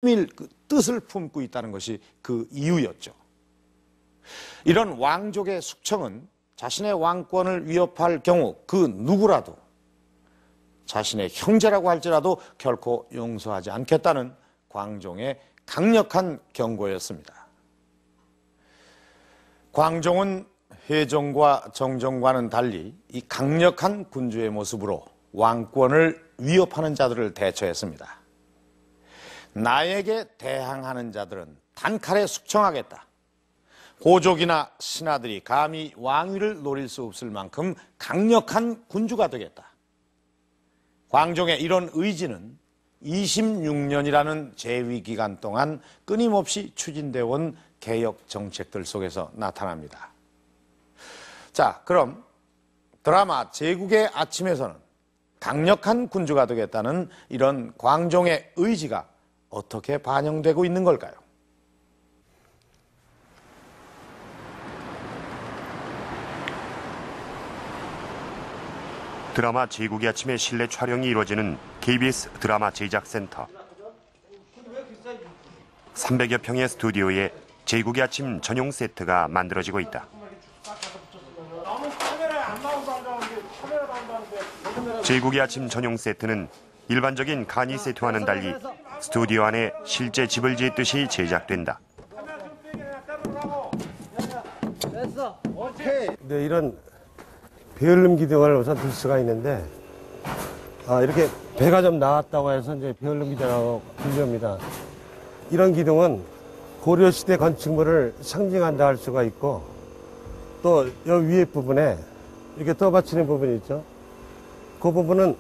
비밀 뜻을 품고 있다는 것이 그 이유였죠. 이런 왕족의 숙청은 자신의 왕권을 위협할 경우 그 누구라도 자신의 형제라고 할지라도 결코 용서하지 않겠다는 광종의 강력한 경고였습니다. 광종은 회종과 정종과는 달리 이 강력한 군주의 모습으로 왕권을 위협하는 자들을 대처했습니다. 나에게 대항하는 자들은 단칼에 숙청하겠다. 고족이나 신하들이 감히 왕위를 노릴 수 없을 만큼 강력한 군주가 되겠다. 광종의 이런 의지는 26년이라는 재위 기간 동안 끊임없이 추진되어 온 개혁 정책들 속에서 나타납니다. 자, 그럼 드라마 제국의 아침에서는 강력한 군주가 되겠다는 이런 광종의 의지가 어떻게 반영되고 있는 걸까요? 드라마 제국의 아침에 실내 촬영이 이루어지는 KBS 드라마 제작센터. 300여 평의 스튜디오에 제국의 아침 전용 세트가 만들어지고 있다. 제국의 아침 전용 세트는 일반적인 간이 세트와는 달리 스튜디오 안에 실제 집을 짓듯이 제작된다. 네, 이런 배열름 기둥을 우선 둘 수가 있는데, 이렇게 배가 좀 나왔다고 해서 이제 배열름 기둥이라고 불립니다. 이런 기둥은 고려시대 건축물을 상징한다 할 수가 있고, 또 이 위에 부분에 이렇게 떠받치는 부분이 있죠. 그 부분은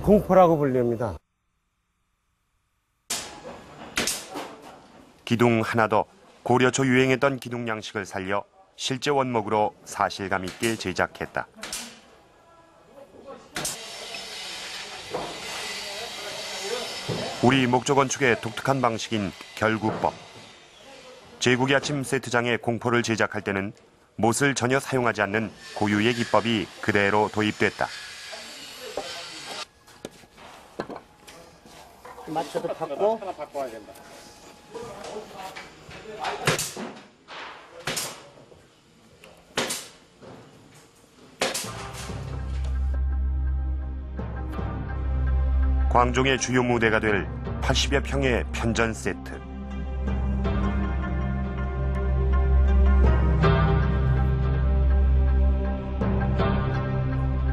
공포라고 불립니다. 기둥 하나 더 고려 초 유행했던 기둥 양식을 살려 실제 원목으로 사실감 있게 제작했다. 우리 목조 건축의 독특한 방식인 결구법. 제국의 아침 세트장에 공포를 제작할 때는 못을 전혀 사용하지 않는 고유의 기법이 그대로 도입됐다. 맞춰도 받고 하나 바꿔야 된다. 광종의 주요 무대가 될 80여 평의 편전 세트.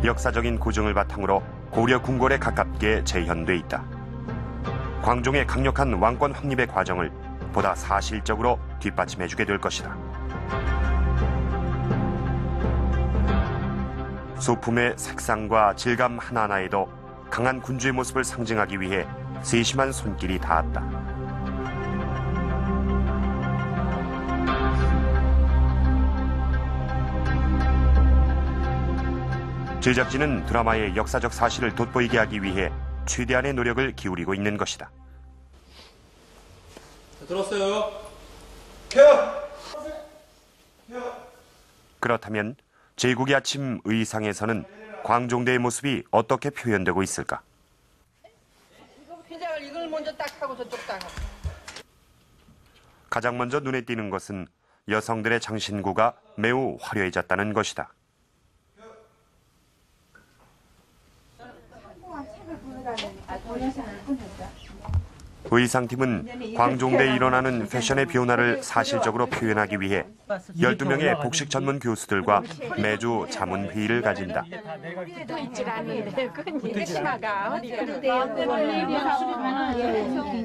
역사적인 고증을 바탕으로 고려 궁궐에 가깝게 재현돼 있다. 광종의 강력한 왕권 확립의 과정을 보다 사실적으로 뒷받침해주게 될 것이다. 소품의 색상과 질감 하나하나에도 강한 군주의 모습을 상징하기 위해 세심한 손길이 닿았다. 제작진은 드라마의 역사적 사실을 돋보이게 하기 위해 최대한의 노력을 기울이고 있는 것이다. 들었어요? 그렇다면 제국의 아침 의상에서는 광종대의 모습이 어떻게 표현되고 있을까? 휘장을 이걸 먼저 딱 하고 저쪽 딱 하고. 가장 먼저 눈에 띄는 것은 여성들의 장신구가 매우 화려해졌다는 것이다. 의상팀은 광종대에 일어나는 패션의 변화를 사실적으로 표현하기 위해 12명의 복식 전문 교수들과 매주 자문 회의를 가진다.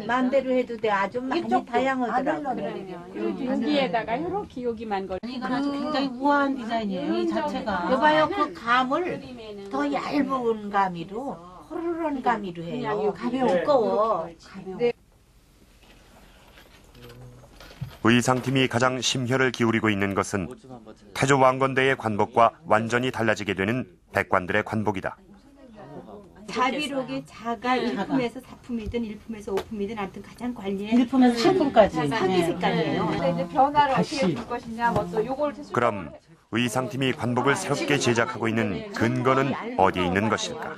마음대로 해도 돼. 아주 많이 다양하더라고. 여기에다가 이렇게 여기만 걸. 이건 아주 굉장히 우아한 디자인이에요. 이 자체가. 여봐요, 그 감을 더 얇은 가미로, 호르르한 가미로 해요. 두꺼워. 네. 의상팀이 가장 심혈을 기울이고 있는 것은 태조 왕건대의 관복과 완전히 달라지게 되는 백관들의 관복이다. 자비록이 자가 일품에서 사품이든 일품에서 오품이든 아무튼 가장 관리해. 일품에서 신품까지. 사기 색깔이에요. 근데 이제 변화를 어떻게 줄 것이냐, 뭐 또 요걸 그럼 의상팀이 관복을 새롭게 제작하고 있는 근거는 어디에 있는 것일까?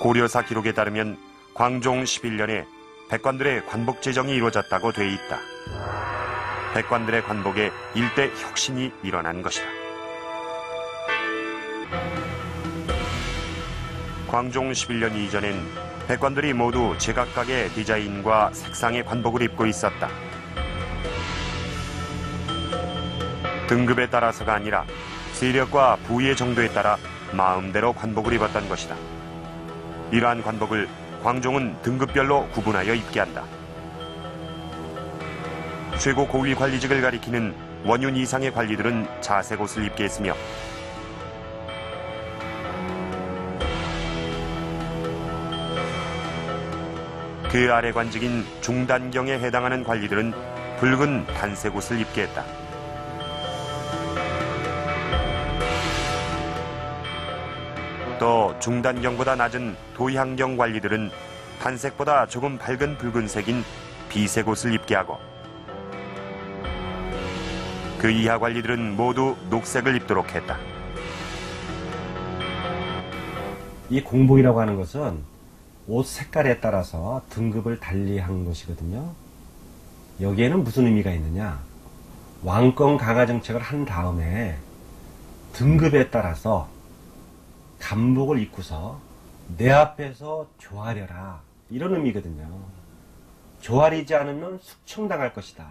고려사 기록에 따르면 광종 11년에 백관들의 관복 제정이 이루어졌다고 돼 있다. 백관들의 관복에 일대 혁신이 일어난 것이다. 광종 11년 이전엔 백관들이 모두 제각각의 디자인과 색상의 관복을 입고 있었다. 등급에 따라서가 아니라 세력과 부의 정도에 따라 마음대로 관복을 입었던 것이다. 이러한 관복을 광종은 등급별로 구분하여 입게 한다. 최고 고위 관리직을 가리키는 원윤 이상의 관리들은 자색 옷을 입게 했으며 그 아래 관직인 중단경에 해당하는 관리들은 붉은 단색 옷을 입게 했다. 또 중단경보다 낮은 도향경 관리들은 단색보다 조금 밝은 붉은색인 비색 옷을 입게 하고 그 이하 관리들은 모두 녹색을 입도록 했다. 이 공복이라고 하는 것은 옷 색깔에 따라서 등급을 달리한 것이거든요. 여기에는 무슨 의미가 있느냐? 왕권 강화 정책을 한 다음에 등급에 따라서 간복을 입고서 내 앞에서 조아려라, 이런 의미거든요. 조아리지 않으면 숙청당할 것이다.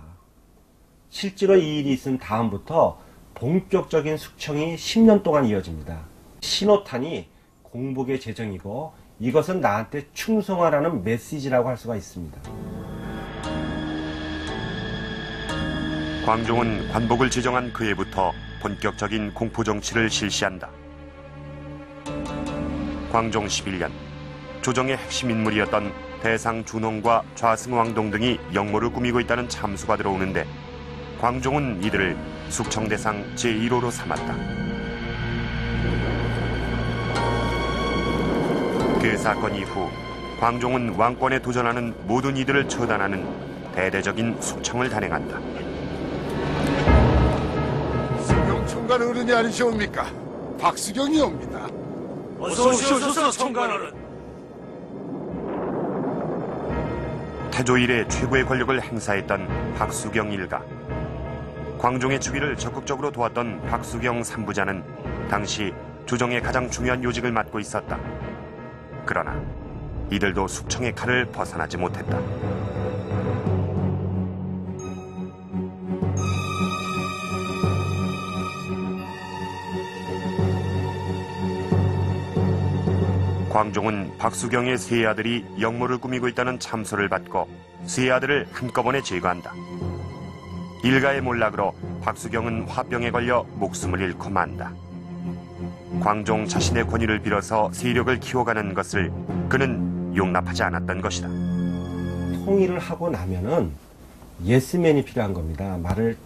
실제로 이 일이 있은 다음부터 본격적인 숙청이 10년 동안 이어집니다. 신호탄이 공복의 제정이고 이것은 나한테 충성하라는 메시지라고 할 수가 있습니다. 광종은 관복을 제정한 그 해부터 본격적인 공포정치를 실시한다. 광종 11년, 조정의 핵심 인물이었던 대상 준홍과 좌승왕동 등이 역모를 꾸미고 있다는 참수가 들어오는데 광종은 이들을 숙청대상 제1호로 삼았다. 그 사건 이후 광종은 왕권에 도전하는 모든 이들을 처단하는 대대적인 숙청을 단행한다. 수경총관 어른이 아니시옵니까? 박수경이옵니다. 어서 오시옵소서, 총관 어른. 태조 이래 최고의 권력을 행사했던 박수경 일가. 광종의 추기를 적극적으로 도왔던 박수경 삼부자는 당시 조정의 가장 중요한 요직을 맡고 있었다. 그러나 이들도 숙청의 칼을 벗어나지 못했다. 광종은 박수경의 세 아들이 역모를 꾸미고 있다는 참소를 받고 세 아들을 한꺼번에 제거한다. 일가의 몰락으로 박수경은 화병에 걸려 목숨을 잃고 만다. 광종 자신의 권위를 빌어서 세력을 키워가는 것을 그는 용납하지 않았던 것이다. 통일을 하고 나면은 예스맨이 필요한 겁니다. 말을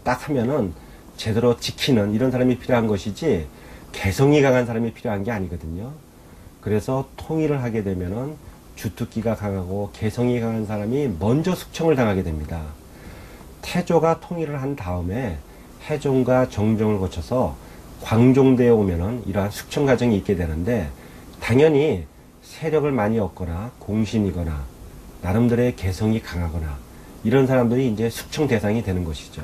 딱 하면은 제대로 지키는 이런 사람이 필요한 것이지 개성이 강한 사람이 필요한 게 아니거든요. 그래서 통일을 하게 되면은 주특기가 강하고 개성이 강한 사람이 먼저 숙청을 당하게 됩니다. 태조가 통일을 한 다음에 해종과 정종을 거쳐서 광종대에 오면은 이러한 숙청 과정이 있게 되는데 당연히 세력을 많이 얻거나 공신이거나 나름대로의 개성이 강하거나 이런 사람들이 이제 숙청 대상이 되는 것이죠.